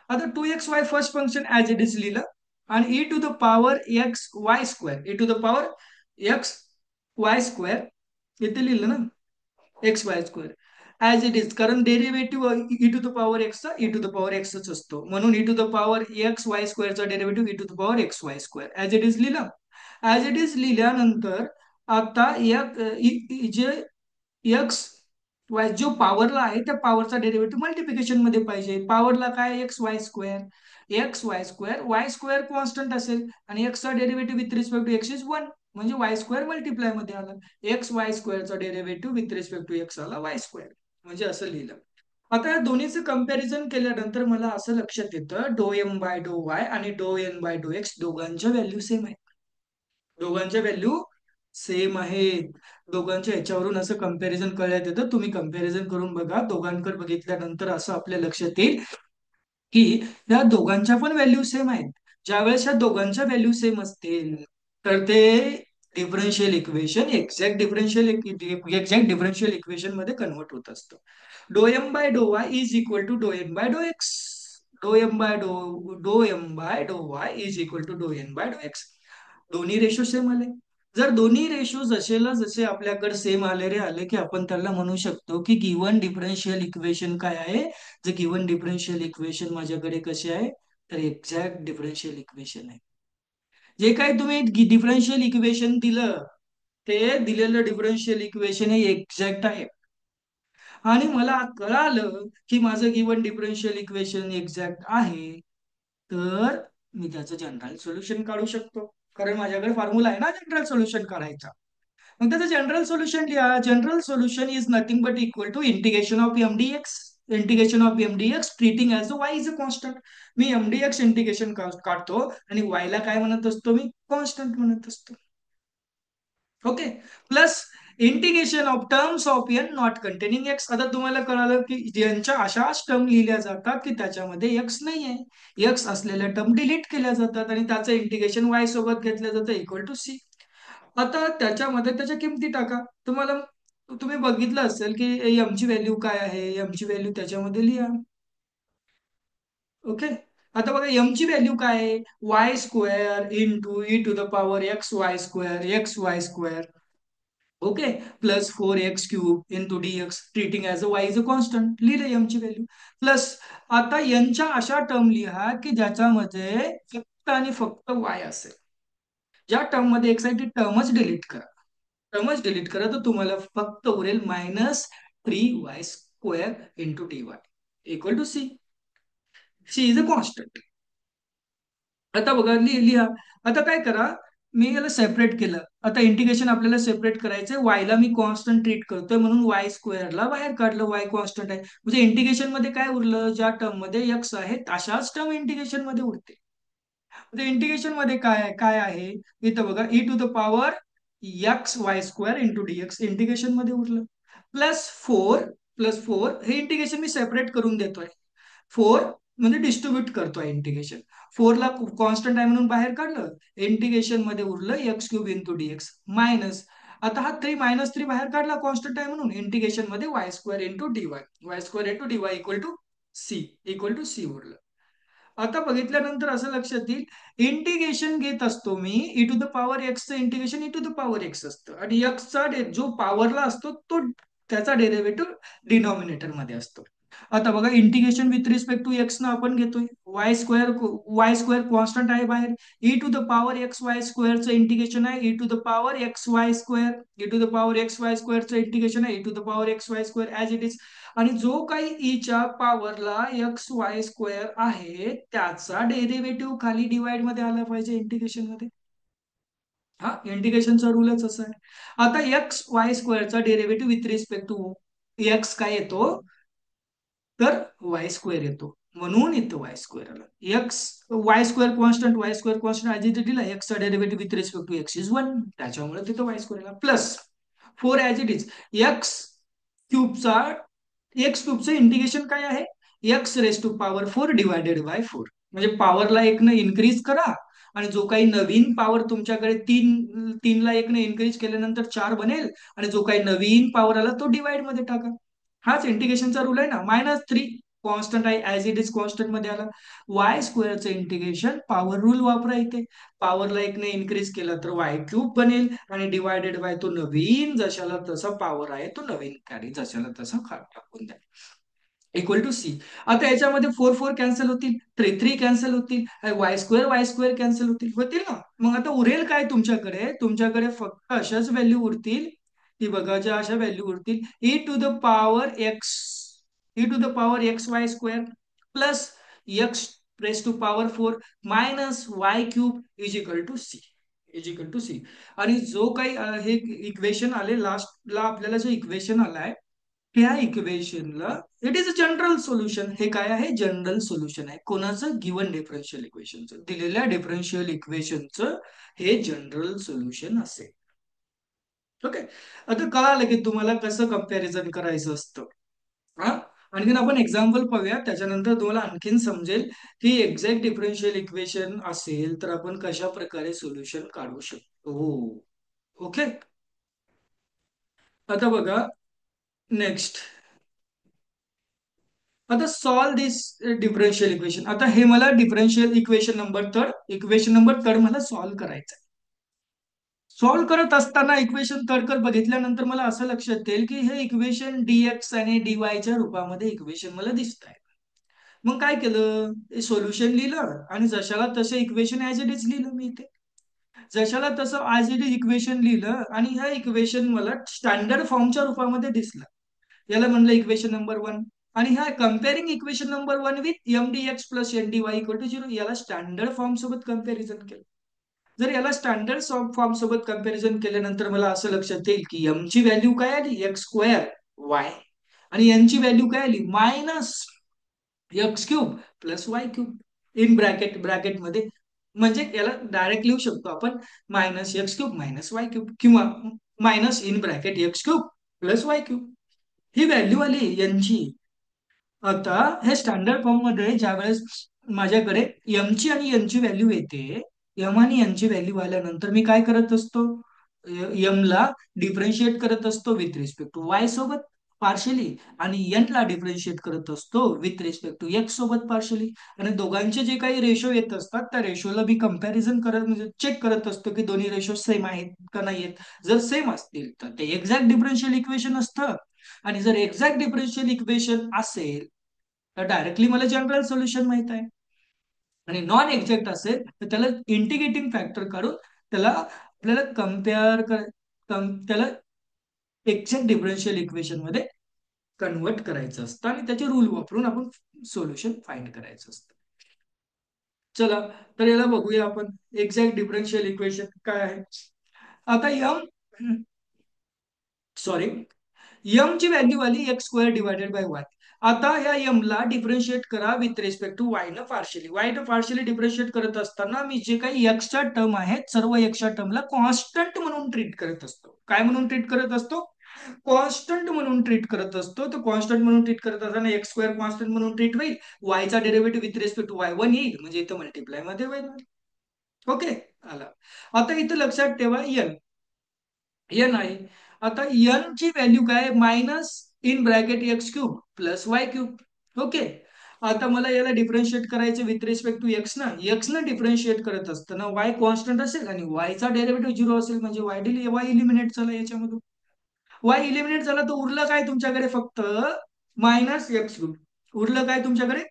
आता 2xy first function as it is लिहिलं आणि e to the power x y square, e to the power x y square इथे लिहिलं ना, x y square as it is, कारण derivative e to the power एक्सचा e to the power एक्सच असतो, म्हणून e to the power x y स्क्वेअरचा derivative e to the power x y square as it is लिहिलं. As it is लिहिल्यानंतर आता जे एक्स वाय जो पॉवरला आहे त्या पॉवरचा डेरिव्हेटिव्ह मल्टिप्लिकेशन मध्ये पाहिजे. पॉवरला काय, x y square y square constant असेल आणि एक्सचा derivative with respect to x is 1 म्हणजे वाय स्क्वेअर मल्टिप्लाय मध्ये आला. एक्स वाय स्क्वेअरचा derivative with respect to x आला वाय स्क्वेअर, म्हणजे असं लिहिलं. आता या दोन्हीचं कंपॅरिझन केल्यानंतर मला असं लक्षात येतं, डो एम बाय डो वाय आणि डो एन बाय डो एक्स दोघांच्या व्हॅल्यू सेम आहेत. दोघांच्या व्हॅल्यू सेम आहेत. दोघांच्या ह्याच्यावरून असं कंपॅरिझन करण्यात येतं. तुम्ही कंपॅरिझन करून बघा. दोघांकडे बघितल्यानंतर असं आपल्या लक्षात येईल की या दोघांच्या पण व्हॅल्यू सेम आहेत. ज्यावेळेस या दोघांच्या व्हॅल्यू सेम असतील तर ते डिफरन्शियल इक्वेशन एक्झॅक्ट डिफरन्शियल मध्ये कन्व्हर्ट होत असतं. डो एम बाय डो वाय इज इक्वल टू डो एन बाय डो x. Do y is equal to डो एन बाय डो एक्स. दोन्ही रेशो सेम आले. जर दोन्ही रेशो जसेला जसे आपल्याकडे सेम आले रे आले की आपण त्याला म्हणू शकतो की गिवन डिफरन्शियल इक्वेशन काय आहे. जे गिवन डिफरन्शियल इक्वेशन माझ्याकडे कसे आहे तर एक्झॅक्ट डिफरन्शियल इक्वेशन आहे. जे काही तुम्ही डिफरन्शियल इक्वेशन दिलं ते दिलेलं डिफरन्शियल इक्वेशन हे एक्झॅक्ट आहे. आणि मला कळालं की माझं गिवन डिफरन्शियल इक्वेशन एक्झॅक्ट आहे तर मी त्याचं जनरल सोल्युशन काढू शकतो. कारण माझ्याकडे फॉर्म्युला आहे ना जनरल सोल्युशन काढायचा. मग त्याचं जनरल सोल्युशन लिहा. General solution is nothing but equal to integration of M d x. Integration of M d x treating as a y is a constant. मी एम डी एक्स इंटिग्रेशन काढतो आणि Y ला काय म्हणत असतो मी constant म्हणत असतो. Okay. Plus integration of terms of N not containing x. आता तुम्हाला कळालं की यांच्या अशाच टर्म लिहिल्या जातात की त्याच्यामध्ये एक्स नाही आहे. एक्स असलेल्या टर्म डिलीट केल्या जातात आणि त्याचं इंटिग्रेशन वाय सोबत घेतलं जातं इक्वल टू सी. आता त्याच्यामध्ये त्याच्या किमती टाका. तुम्ही बघितलं असेल की एमची व्हॅल्यू काय आहे. एमची व्हॅल्यू त्याच्यामध्ये लिहा. ओके. आता बघा एमची व्हॅल्यू काय आहे. Y square into e to the power x y square. Okay. Plus 4x³ into d x treating as a y is a constant लिहिले एमची व्हॅल्यू. प्लस आता यांच्या अशा टर्म लिहा की ज्याच्यामध्ये फक्त आणि फक्त वाय असेल. ज्या टर्म मध्ये एक्स आहे ती टर्मच डिलीट करा तर तुम्हाला फक्त उरेल -3y² into dy equal to C. C is a constant. आता बघा लिहा. आता काय करा. मी याला सेपरेट केलं. आता इंटिग्रेशन आपल्याला सेपरेट करायचंय. वायला मी कॉन्स्टंट ट्रीट करतोय म्हणून y² बाहेर काढलं. वाय कॉन्स्टंट आहे म्हणजे इंटिग्रेशन मध्ये काय उरलं. ज्या टर्म मध्ये एक्स आहे अशाच टर्म इंटिग्रेशन मध्ये उरते. इंटिग्रेशन मध्ये काय काय आहे इथं बघा. E to the power XY² into d x integration मध्ये उरलं. प्लस फोर हे इंटिग्रेशन मी सेपरेट करून देतोय. फोर म्हणजे डिस्ट्रीब्युट करतोय इंटिग्रेशन. फोरला कॉन्स्टंट आहे म्हणून बाहेर काढलं. इंटिग्रेशन मध्ये उरलं x³ इंटू डीएक्स मायनस. आता हा -3 बाहेर काढला कॉन्स्टंट आहे म्हणून इंटिग्रेशन मध्ये y² into dy equal to C उरलं. आता बघितल्यानंतर असं लक्षात येईल. इंटिग्रेशन घेत असतो मी ई टू द पॉवर एक्सचं integration e to the power x असतं आणि एक्सचा जो पॉवरला असतो तो त्याचा डेरिव्हेटिव्ह डिनॉमिनेटर मध्ये असतो. आता बघा integration with respect to x ना आपण घेतोय. वाय स्क्वेअर कॉन्स्टंट आहे बाहेर. E to the power x y स्क्वेअरचं इंटिग्रेशन आहे e to the power x y square. E to the power x y स्क्वेअरचं इंटिग्रेशन आहे e to the power x y square as it is. आणि जो काही ईच्या पॉवरला XY² आहे त्याचा डेरिव्हेटिव्ह खाली डिवाइड मध्ये आला पाहिजे इंटिग्रेशन मध्ये. हा इंटिग्रेशनचा रूलच असा आहे. आता XY² derivative with respect to x काय येतो तर y² येतो. म्हणून इथं y² आला. y² कॉन्स्टंट ऍज इट दिला. एक्सचा derivative with respect to x is 1 त्याच्यामुळे तिथं y² आला. Plus 4 as it is. क्यूबचा x³ इंटिग्रेशन काय आहे. x⁴ डिवायडेड बाय 4 म्हणजे पॉवरला एक न इन्क्रीज करा आणि जो काही नवीन पॉवर तुमच्याकडे तीनला एक न इन्क्रीज केल्यानंतर 4 बनेल आणि जो काही नवीन पॉवर आला तो डिवाइड मध्ये टाका. हाच इंटिग्रेशनचा रूल आहे ना. -3 कॉन्स्टंट आहे ऍज इट इज कॉन्स्टंट मध्ये आला. y² इंटिग्रेशन पॉवर रूल वापरा इथे. पॉवरला एक ने इन्क्रीज केला तर y³ बनेल आणि डिवायडेड बाय तो नवीन जशाला तसा पॉवर आहे तो नवीन कॅरी जशाला तसा टाकून द्या इक्वल टू सी. आता याच्यामध्ये 4 कॅन्सल होतील. 3 कॅन्सल होतील. y² कॅन्सल होतील ना. मग आता उरेल काय तुमच्याकडे फक्त अशाच व्हॅल्यू उरतील. ती बघा ज्या अशा व्हॅल्यू उरतील. E to the power XY² plus x⁴ minus y³ is equal to C. आणि जो काही हे इक्वेशन आले लास्टला आपल्याला जे इक्वेशन आलाय त्या इक्वेशनला it is a general solution. हे काय आहे जनरल सोल्युशन आहे. कोणाचं गिवन डिफरन्शियल इक्वेशनचं दिलेल्या डिफरन्शियल इक्वेशनचं हे जनरल सोल्युशन असेल. ओके. आता कळालं की तुम्हाला कसं कंपॅरिझन करायचं असतं. हा आणखीन आपण एक्झाम्पल पाहूया, त्याच्यानंतर तुम्हाला आणखीन समजेल की एक्झॅक्ट डिफरन्शियल इक्वेशन असेल तर आपण कशा प्रकारे सोल्युशन काढू शकतो. ओके. आता बघा, नेक्स्ट, आता सॉल्व दिस डिफरन्शियल इक्वेशन. आता हे मला डिफरन्शियल इक्वेशन नंबर थर्ड मला सॉल्व्ह करायचं. सॉल्व्ह करत असताना इक्वेशन तडकर बघितल्यानंतर मला असं लक्षात येईल की हे इक्वेशन डीएक्स आणि डीवायच्या रूपामध्ये इक्वेशन मला दिसत आहे. मग काय केलं, सोल्युशन लिहिलं आणि जशाला तसं इक्वेशन ऍज इट इज लिहिलं मी इथे. जशाला तसं ऍज इट इज इक्वेशन लिहिलं आणि ह्या इक्वेशन मला स्टँडर्ड फॉर्मच्या रूपामध्ये दिसलं. याला म्हणलं इक्वेशन नंबर वन. आणि ह्या comparing equation number one with M d x plus N d y equal to zero, याला स्टँडर्ड फॉर्म सोबत कम्पॅरिझन केलं. जर याला स्टँडर्ड फॉर्म सोबत कम्पॅरिझन केल्यानंतर मला असं लक्षात येईल की एम ची व्हॅल्यू काय आली, एक्स स्क्वेअर वाय, आणि एन ची व्हॅल्यू काय आली, minus x cube plus y cube, in ब्रॅकेटमध्ये. म्हणजे याला डायरेक्ट लिहू शकतो आपण, minus x cube minus y cube, किंवा minus in bracket x cube plus y cube. ही व्हॅल्यू आली यांची. आता हे स्टँडर्ड फॉर्म मध्ये ज्या वेळेस माझ्याकडे एम ची आणि एन ची व्हॅल्यू येते, एम आणि एन ची व्हॅल्यू आल्यानंतर मी काय करत असतो, एम ला डिफरन्शिएट करत असतो विथ रिस्पेक्ट टू वाय सोबत पार्शली, आणि एन ला डिफरन्शिएट करत असतो विथ रिस्पेक्ट टू एक्स सोबत पार्शली. आणि दोघांचे जे काही रेशो येत असतात त्या रेशोला मी कम्पॅरिझन करत, म्हणजे चेक करत असतो की दोन्ही रेशो सेम आहेत का नाही आहेत. जर सेम असतील तर ते एक्झॅक्ट डिफरन्शियल इक्वेशन असतं, आणि जर एक्झॅक्ट डिफरन्शियल इक्वेशन असेल तर डायरेक्टली मला जनरल सोल्युशन माहित आहे. आणि नॉन एक्झॅक्ट असेल तर त्याला इंटिग्रेटिंग फॅक्टर काढून त्याला आपल्याला त्याला एक्झॅक्ट डिफरन्शियल इक्वेशन मध्ये कन्वर्ट करायचं असतं, आणि त्याचे रूल वापरून आपण सोल्युशन फाइंड करायचं असतं. चला, तर याला बघूया आपण, एक्झॅक्ट डिफरन्शियल इक्वेशन काय आहे. आता यम, सॉरी, यम ची व्हॅल्यू आली x square divided by Y. आता ह्या यम ला डिफरन्शिएट करा विथ रिस्पेक्ट टू वाय न पार्शियली. वाय न पार्शियली डिफरन्शिएट करत असताना मी जे काही एक्सच्या टर्म आहेत सर्व एक्सच्या टर्मला कॉन्स्टंट म्हणून ट्रीट करत असतो. काय म्हणून ट्रीट करत असतो, कॉन्स्टंट म्हणून ट्रीट करत असतो. तर कॉन्स्टंट म्हणून ट्रीट करत असताना एक्स स्क्वेअर कॉन्स्टंट म्हणून ट्रीट होईल, वायचा derivative with respect to y one येईल, म्हणजे इथं मल्टिप्लाय मध्ये होईल. ओके, आला. आता इथं लक्षात ठेवा एन, एन आहे. आता एन ची व्हॅल्यू काय, minus in bracket x cube plus y cube. Okay. आता मला याला डिफरन्शिएट करायचं विथ रिस्पेक्ट टू एक्स ना, एक्स ना डिफरन्शिएट करत असताना वाय कॉन्स्टंट असेल आणि वायचा डेरिव्हेटिव्ह झिरो असेल, म्हणजे वाय इलिमिनेट झाला याच्यामधून. वाय इलिमिनेट झाला तर उरलं काय तुमच्याकडे, फक्त मायनस एक्स क्यूब. उरलं काय तुमच्याकडे,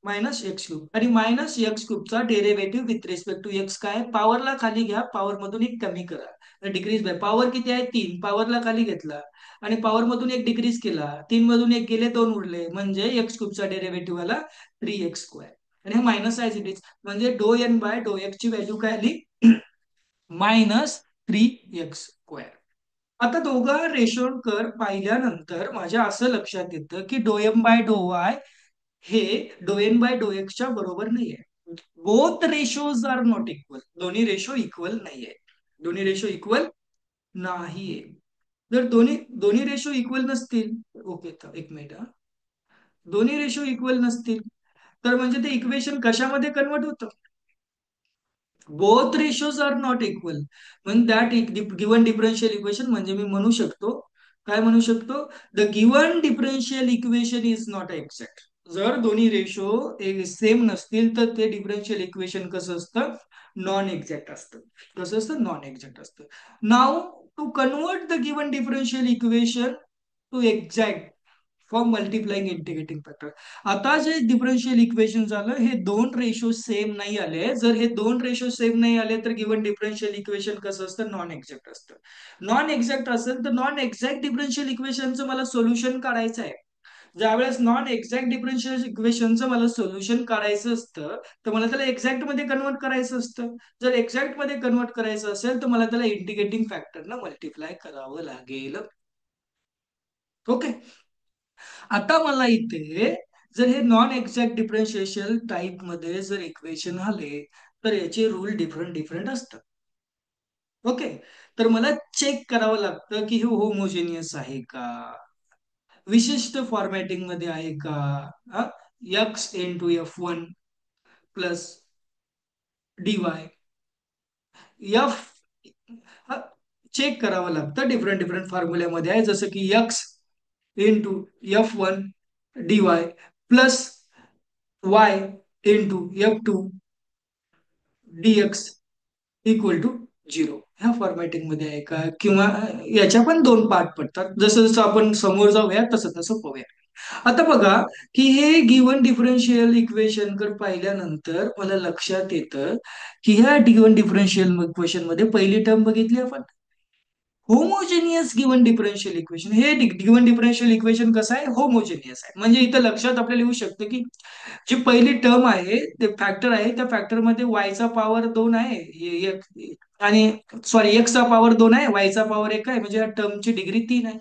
मायनस एक्स क्यूब. आणि मायनस एक्स क्यूबचा derivative with respect to x काय, पॉवरला खाली घ्या, पॉवर मधून एक कमी करा, डिक्रीज बाय पॉवर किती आहे, तीन, पॉवरला खाली घेतला आणि पॉवर मधून एक डिक्रीज केला, तीन मधून एक गेले, दोन उरले, म्हणजे एक्स क्यूबचा डेरिव्हेटिव्ह आला 3x स्क्वेअर. आणि हे मायनस आहे इट इज, म्हणजे डो एन बाय डो एक्स ची व्हॅल्यू काय आली, -3x स्क्वेअर. आता दोघं रेशो कर पाहिल्यानंतर माझ्या असं लक्षात येतं की डो एम बाय डो वाय हे डो एन बाय डो एक्सच्या बरोबर नाहीये. Both ratios are not equal, दोन्ही रेशो इक्वल नाहीये, दोन्ही रेशो इक्वल नाहीये. जर दोन्ही दोन्ही रेशो इक्वल नसतील, ओके, तर एक मिनिट हा, दोन्ही रेशो इक्वल नसतील तर म्हणजे ते इक्वेशन कशामध्ये कन्वर्ट होतं, both ratios are not equal. म्हणजे दॅट गिवन डिफरन्शियल इक्वेशन, म्हणजे मी म्हणू शकतो, काय म्हणू शकतो, the given differential equation is not exact. जर दोन्ही रेशो सेम नसतील तर ते डिफरन्शियल इक्वेशन कसं असतं, नॉन एक्झॅक्ट असतं. कसं असतं, नॉन एक्झॅक्ट असतं. Now to convert the given differential equation to exact for multiplying integrating factor. आता जे डिफरन्शियल इक्वेशन झालं, हे दोन रेशो सेम नाही आले. जर हे दोन रेशो सेम नाही आले तर गिवन डिफरन्शियल इक्वेशन कसं असतं, नॉन एक्झॅक्ट असतं. नॉन एक्झॅक्ट असेल तर नॉन एक्झॅक्ट डिफरन्शियल इक्वेशनचं मला सोल्युशन काढायचं आहे. ज्यावेळेस नॉन एक्झॅक्ट डिफरन्शियल इक्वेशनचं मला सोल्युशन काढायचं असतं तर मला त्याला एक्झॅक्ट मध्ये कन्वर्ट करायचं असतं. जर एक्झॅक्ट मध्ये कन्वर्ट करायचं असेल तर मला त्याला इंटिग्रेटिंग फॅक्टरनं मल्टिप्लाय करावं लागेल. ओके. आता मला इथे जर हे नॉन एक्झॅक्ट डिफरन्शिएशन टाइप मध्ये जर इक्वेशन आले तर याचे रूल डिफरंट डिफरंट असतात. ओके. तर मला चेक करावं लागतं की हे होमोजेनियस आहे का. विशिष्ट फॉर्मॅटिंग मध्ये आहे का? X into F1 plus DY F check करावं लागतं, डिफरंट डिफरंट फॉर्म्युल्यामध्ये आहे, जसं की x into F1 DY plus y into F2 DX equal to 0. ह्या फॉर्मॅटिंग मध्ये आहे का? किंवा याच्या पण दोन पार्ट पडतात, जसं जसं आपण समोर जाऊया तसं तसं पाहूया. आता बघा की हे गिवन डिफरन्शियल इक्वेशन कडे पाहिल्यानंतर मला लक्षात येतं की ह्या गिवन डिफरन्शियल इक्वेशन मध्ये पहिली टर्म बघितली आपण, होमोजेनियस गिवन डिफरन्शियल इक्वेशन. हे गिवन डिफरन्शियल इक्वेशन कसं आहे? होमोजेनियस आहे. म्हणजे इथं लक्षात आपल्याला येऊ शकतं की जी पहिली टर्म आहे ते फॅक्टर आहे, त्या फॅक्टर मध्ये वायचा पॉवर 2 आहे, आणि सॉरी एक्सचा पॉवर 2 आहे, वायचा पॉवर 1 आहे, म्हणजे या टर्मची डिग्री 3 आहे.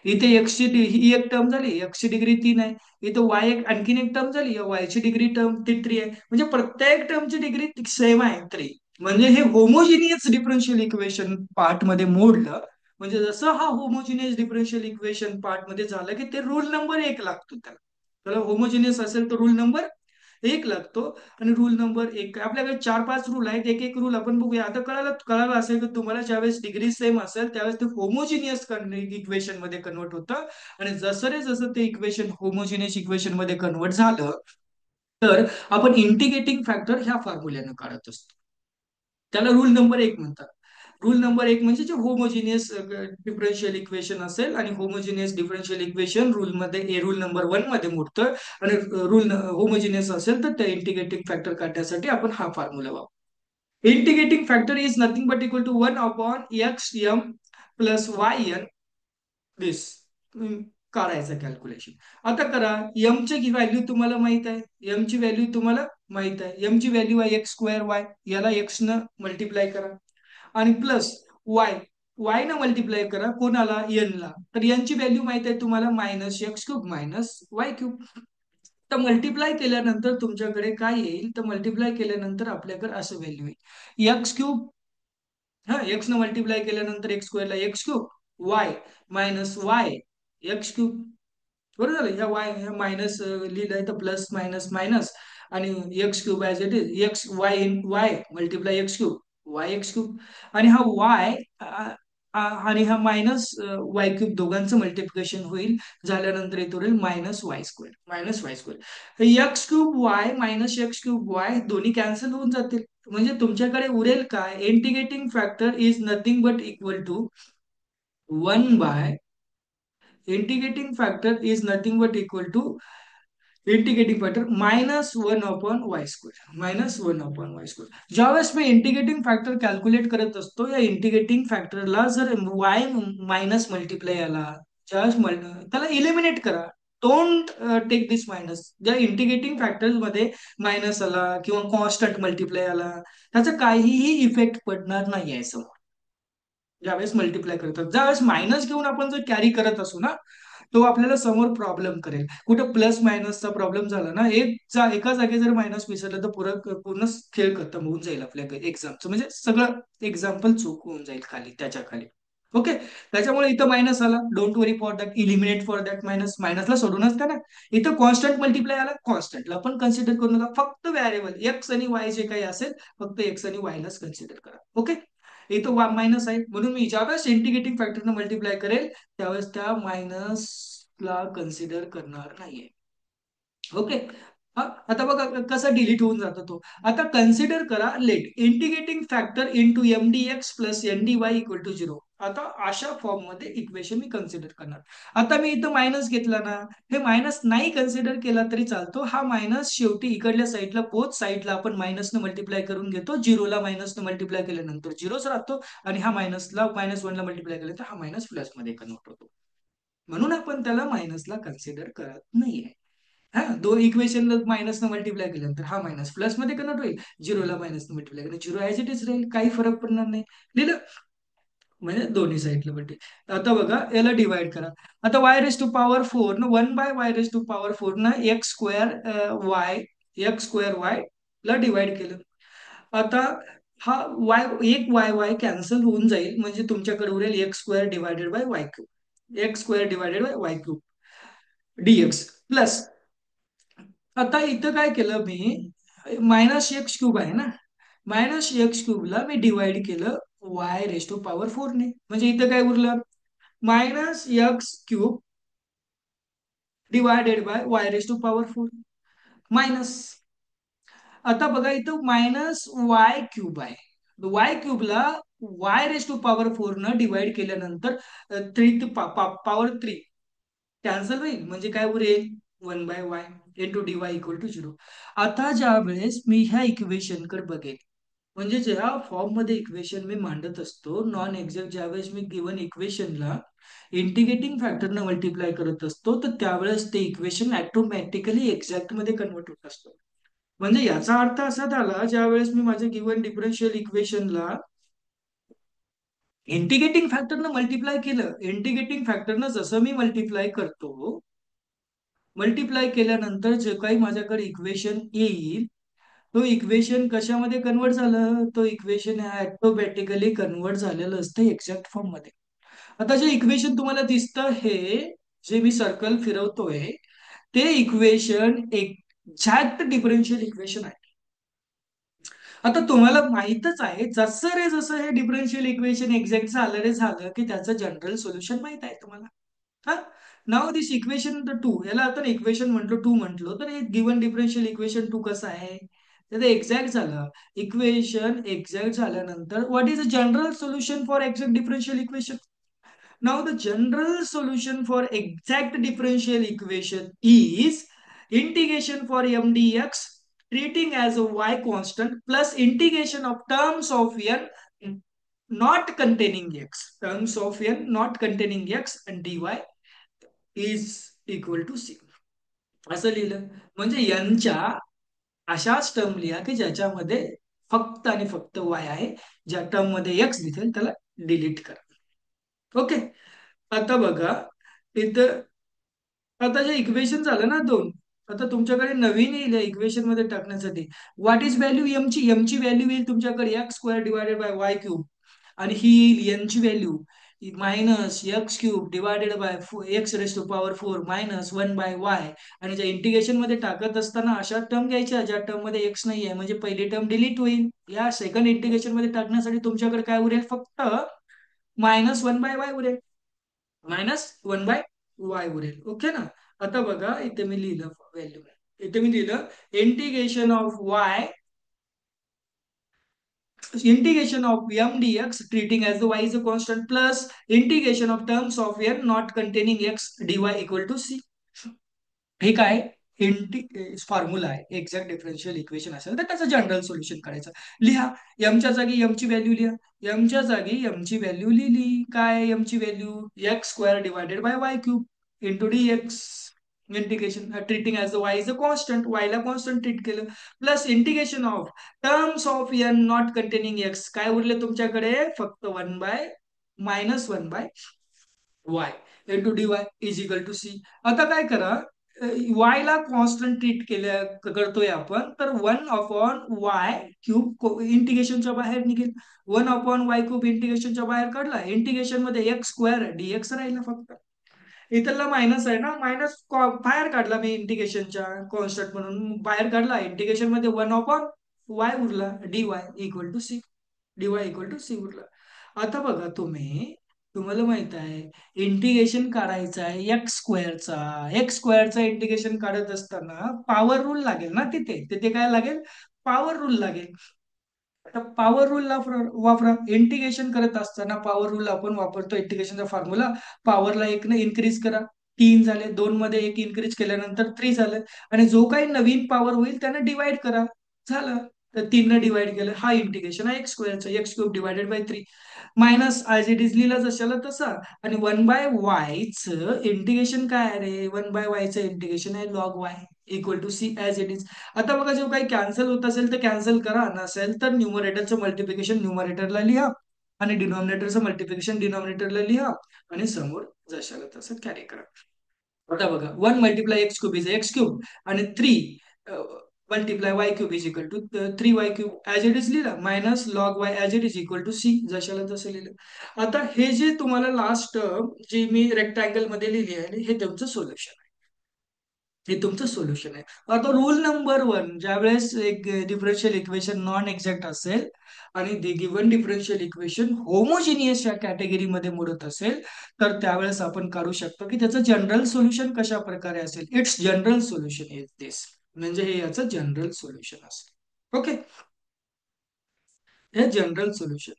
इथे एक्स ची ही एक टर्म झाली, एक्स ची डिग्री 3 आहे. इथं वाय एक आणखीन एक टर्म झाली, वाय ची डिग्री टर्म 3 आहे. म्हणजे प्रत्येक टर्मची डिग्री सेम आहे 3. म्हणजे हे होमोजिनियस डिफरन्शियल इक्वेशन पार्ट मध्ये मोडलं, म्हणजे जसं हा होमोजिनियस डिफरन्शियल इक्वेशन पार्ट मध्ये झालं की ते रूल नंबर 1 लागतो त्याला. त्याला होमोजिनियस असेल तर रूल नंबर 1 लागतो. आणि रूल नंबर 1 आपल्याकडे 4-5 रूल आहेत, एक एक रूल आपण बघूया. आता कळालं कळालं असेल की तुम्हाला ज्यावेळेस डिग्री सेम असेल त्यावेळेस ते होमोजिनियस इक्वेशन मध्ये कन्वर्ट होतं. आणि जसं रे जसं ते इक्वेशन होमोजिनियस इक्वेशन मध्ये कन्वर्ट झालं, तर आपण इंटिग्रेटिंग फॅक्टर ह्या फॉर्म्युल्यानं काढत असतो. त्याला रूल नंबर 1 म्हणतात. रूल नंबर 1 म्हणजे जे होमोजिनियस डिफरन्शियल इक्वेशन असेल आणि homogeneous differential equation rule number 1 मध्ये मोडतं. आणि रूल होमोजिनियस असेल तर त्या इंटिग्रेटिंग फॅक्टर काढण्यासाठी आपण हा फॉर्म्युला वापरतो. Integrating factor is nothing but equal to 1/XM plus YN this. काढायचं कॅल्क्युलेशन. आता करा. एम ची व्हॅल्यू तुम्हाला माहित आहे, एम ची व्हॅल्यू तुम्हाला माहित आहे, एम ची व्हॅल्यू आहे x² याला x न मल्टिप्लाय करा आणि प्लस वाय, वाय न मल्टिप्लाय करा कोणाला? एन ला. तर एन ची व्हॅल्यू माहित आहे तुम्हाला -x³ -y³. तर मल्टिप्लाय केल्यानंतर तुमच्याकडे काय येईल? तर मल्टिप्लाय केल्यानंतर आपल्याकडे असं व्हॅल्यू येईल x³ एक्स न मल्टिप्लाय केल्यानंतर x² ला x³ वाय -y x³. बरं झालं. ह्या वाय ह्या मायनस लिहिलंय तर प्लस मायनस मायनस, आणि x³ as it is x Y in Y multiply x³ y x³ आणि हा वाय आणि हा -y³ दोघांचं मल्टिप्लिकेशन होईल. झाल्यानंतर येतो राहील -y². x³ -x³ दोन्ही कॅन्सल होऊन जातील. म्हणजे तुमच्याकडे उरेल काय? Integrating factor is nothing but equal to 1 by integrating factor is nothing but equal to integrating factor -1/y². ज्यावेळेस मी इंटिग्रेटिंग फॅक्टर कॅल्क्युलेट करत असतो, या इंटिग्रेटिंग फॅक्टरला जर वाय मायनस मल्टिप्लाय आला, त्याला इलिमिनेट करा. Don't take this minus. ज्या इंटिग्रेटिंग फॅक्टर मध्ये मायनस आला किंवा कॉन्स्टंट मल्टिप्लाय आला, त्याचा काहीही इफेक्ट पडणार नाही आहे समोर. ज्यावेळेस मल्टिप्लाय करतात, ज्यावेळेस मायनस घेऊन आपण जर कॅरी करत असू ना, तो आपल्याला समोर प्रॉब्लेम करेल. कुठं प्लस मायनसचा प्रॉब्लेम झाला ना, एका जागी जर मायनस विसरलं तर पूर्ण खेळ खतम होऊन जाईल आपल्या एक्झामचं. म्हणजे सगळं एक्झाम्पल चूक होऊन जाईल खाली त्याच्या खाली. ओके. त्याच्यामुळे इथं मायनस आला, don't worry for that, eliminate for that मायनसला सोडूनच का ना. इथं कॉन्स्टंट मल्टिप्लाय आला, कॉन्स्टंटला पण कन्सिडर करू नका. फक्त व्हॅरिएबल एक्स आणि वाय जे काही असेल, फक्त एक्स आणि वाय लाच कन्सिडर करा. ओके. इथं मायनस आहे म्हणून मी ज्यावेळेस इंटिग्रेटिंग फॅक्टरनं मल्टिप्लाय करेल त्यावेळेस त्या मायनसला कन्सिडर करणार नाहीये. ओके. आता बघा कसा डिलीट होऊन जातो तो. आता कन्सिडर करा let integrating factor into MDX plus NDY equal to 0. आता अशा फॉर्म मध्ये इक्वेशन मी कन्सिडर करणार. आता मी इथं मायनस घेतला ना, हे मायनस नाही कन्सिडर केला तरी चालतो. हा मायनस शेवटी इकडल्या साईडला बोथ साईडला आपण मायनसनं मल्टिप्लाय करून घेतो. झिरोला मायनसनं मल्टिप्लाय केल्यानंतर झिरोच राहतो, आणि हा मायनसला -1 ला मल्टिप्लाय केल्यानंतर हा मायनस प्लस मध्ये कन्वर्ट होतो. म्हणून आपण त्याला मायनसला कन्सिडर करत नाहीये. हा, दोन इक्वेशन मायनस न मल्टिप्लाय केल्यानंतर हा मायनस प्लस मध्ये कन्वर्ट होईल. झिरोला मायनस न मल्टिप्लाय केलं झिरो ऍज इट इज राहील, काही फरक पडणार नाही. लिहिलं म्हणजे दोन्ही साईडला मल्टी. आता बघा याला डिवाइड करा. आता y⁴ न 1/y⁴ न x² y ला डिवाइड केलं. आता हा वाय कॅन्सल होऊन जाईल, म्हणजे तुमच्याकडे उरेल x² divided by y³. x² divided by y³. D x plus, आता इथं काय केलं मी, मायनस एक्स क्यूब आहे ना, मायनस एक्स क्यूबला मी डिवाइड केलं वाय रेस टू पॉवर 4 ने, म्हणजे इथं काय उरलं, minus x cube divided by y raise to power 4 minus, आता बघा इथं मायनस वाय क्यूब आहे, वाय क्यूबला वाय रेस टू पॉवर 4 न डिवाइड केल्यानंतर 3 पॉवर 3 कॅन्सल होईल, म्हणजे काय उरेल 1/y into d y equal to 0. आता ज्या वेळेस मी ह्या इक्वेशन कडे बघेल, म्हणजे ज्या फॉर्म मध्ये इक्वेशन मी मांडत असतो नॉन एक्झॅक्ट, ज्यावेळेस मी गिवन इक्वेशनला इंटिग्रेटिंग फॅक्टरनं मल्टिप्लाय करत असतो, तर त्यावेळेस ते इक्वेशन ऑटोमॅटिकली एक्झॅक्ट मध्ये कन्वर्ट होत असतं. म्हणजे याचा अर्थ असा झाला, ज्या वेळेस मी माझ्या गिवन डिफरन्शियल इक्वेशनला इंटिग्रेटिंग फॅक्टरनं मल्टिप्लाय केलं, इंटिग्रेटिंग फॅक्टरनं जसं मी मल्टिप्लाय करतो, मल्टिप्लाय केल्यानंतर जे काही माझ्याकडे इक्वेशन येईल, तो इक्वेशन कशामध्ये कन्वर्ट झालं, तो इक्वेशन ऑटोमॅटिकली कन्वर्ट झालेलं असतं एक्झॅक्ट फॉर्म मध्ये. आता जे इक्वेशन तुम्हाला दिसतं हे, जे मी सर्कल फिरवतोय, ते इक्वेशन एक्झॅक्ट डिफरन्शियल इक्वेशन आहे. आता तुम्हाला माहितच आहे, जसं रे जसं हे डिफरन्शियल इक्वेशन एक्झॅक्ट झालं रे झालं की त्याचं जनरल सोल्युशन माहित आहे तुम्हाला. हा, नाव दिस इक्वेशन टू, याला आपण इक्वेशन म्हटलो, टू म्हटलो, तर हे गिवन डिफरन्शियल इक्वेशन टू कसं आहे, तर ते एक्झॅक्ट झालं. इक्वेशन एक्झॅक्ट झाल्यानंतर what is a general solution for exact differential equation. Now the general solution for exact differential equation is integration for m dx treating as a y constant plus integration of terms of n not containing x, terms of n not containing x and dy is equal to c. असं लिहिलं, म्हणजे यांच्या अशाच term लिहा की ज्याच्यामध्ये फक्त आणि फक्त y आहे, ज्या टर्म मध्ये x दिसेल त्याला डिलीट करा. ओके, आता बघा इथं, आता जे इक्वेशन झालं ना दोन, आता तुमच्याकडे नवीन येईल इक्वेशन मध्ये टाकण्यासाठी, व्हॉट इज व्हॅल्यू एम ची व्हॅल्यू येईल तुमच्याकडे x square divided by y cube, आणि ही येईल एन ची value minus x cube divided by x raise to power 4 minus 1/y, आणि ज्या इंटिग्रेशन मध्ये टाकत असताना अशा टर्म घ्यायच्या ज्या टर्म मध्ये एक्स नाही आहे, म्हणजे पहिली टर्म डिलीट होईल. या सेकंड इंटिग्रेशन मध्ये टाकण्यासाठी तुमच्याकडे काय उरेल, फक्त -1/y उरेल, -1/y उरेल. ओके ना. आता बघा इथे मी लिहिलं व्हॅल्यू, इथे मी लिहिलं integration of Y, integration of m dx treating as the y is a constant plus integration of terms of n not containing x dy equal to c. हे काय फॉर्म्युला आहे, एक्झॅक्ट डिफरन्शियल इक्वेशन असेल तर त्याचं general solution करायचं. लिहा, एमच्या जागी एमची व्हॅल्यू लिहा, एमच्या जागी एमची व्हॅल्यू लिहिली, काय एमची value x square divided by y cube into d x, integration treating as y is a constant, वायला कॉन्स्टंट ट्रीट केलं, plus integration of terms of N not containing x, काय उरले तुमच्याकडे फक्त -1/- y into d y is equal to c. आता काय करा, Y ला कॉन्स्टंट ट्रीट केल्या करतोय आपण, तर 1/y³ इंटिग्रेशनच्या बाहेर निघेल, 1/y³ इंटिग्रेशनच्या बाहेर काढला, इंटिग्रेशन मध्ये एक्स स्क्वेअर डीएक्स राहिला फक्त, इथला मायनस आहे ना, मायनस बाहेर काढला मी इंटिग्रेशनच्या कॉन्स्टंट म्हणून बाहेर काढला, इंटिग्रेशन मध्ये 1/y उरला, d y equal to C, d y equal to C उरला. आता बघा तुम्ही, तुम्हाला माहित आहे इंटिग्रेशन काढायचं आहे एक्स स्क्वेअरचा इंटिग्रेशन काढत असताना पॉवर रूल लागेल ना, तिथे तिथे काय लागेल, पॉवर रूल लागेल. आता पॉवर रूल वापरा, इंटिग्रेशन करत असताना पॉवर रूल आपण वापरतो, इंटिग्रेशनचा फॉर्म्युला, पॉवरला एक ने इन्क्रीज करा, 3 झाले, 2 मध्ये एक इन्क्रीज केल्यानंतर 3 झालं, आणि जो काही नवीन पॉवर होईल त्याने डिवाइड करा, झालं. तर 3 ने डिवाइड केलं, हा इंटिग्रेशन आहे एक्स स्क्वेअरचा, x cube divided by 3 minus as it is लिहिला जशाला तसा, आणि 1/y इंटिग्रेशन काय आहे रे, 1/y इंटिग्रेशन आहे log y equal to c as it is. आता बघा जो काही कॅन्सल होत असेल तर कॅन्सल करा, नसेल तर न्यूमरेटरचं मल्टिप्लिकेशन न्यूमरेटरला लिहा, आणि डिनॉमिनेटरचं मल्टिप्लिकेशन डिनॉमिनेटरला लिहा, आणि समोर जशाला तसं कॅरी करा. आता बघा 1 × x³ इज एक्स क्यूब, आणि 3 multiply y cube is equal to 3y³ as it is लिहिलं, minus log y as it is equal to c, जशाला तसं लिहिलं. आता हे जे तुम्हाला लास्ट जी मी रेक्टँगल मध्ये लिहिली आहे, हे तुमचं सोल्युशन आहे. हे तुमचं सोल्युशन आहे. आता रूल नंबर वन, ज्यावेळेस एक डिफरन्शियल इक्वेशन नॉन एक्झॅक्ट असेल आणि गिव्हन डिफरन्शियल इक्वेशन होमोजिनियस या कॅटेगरीमध्ये मोडत असेल, तर त्यावेळेस आपण काढू शकतो की त्याचं जनरल सोल्युशन कशा प्रकारे असेल. इट्स जनरल सोल्युशन इज दिस. म्हणजे हे याचं जनरल सोल्युशन असेल. ओके, हे जनरल सोल्युशन.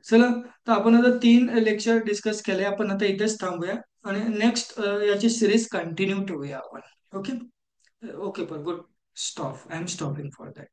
चला, तर आपण आता 3 लेक्चर डिस्कस केले. आपण आता इथेच थांबूया आणि नेक्स्ट याची सिरीज कंटिन्यू ठेवूया आपण. Okay. Okay, per good. Stop. I am stopping for that.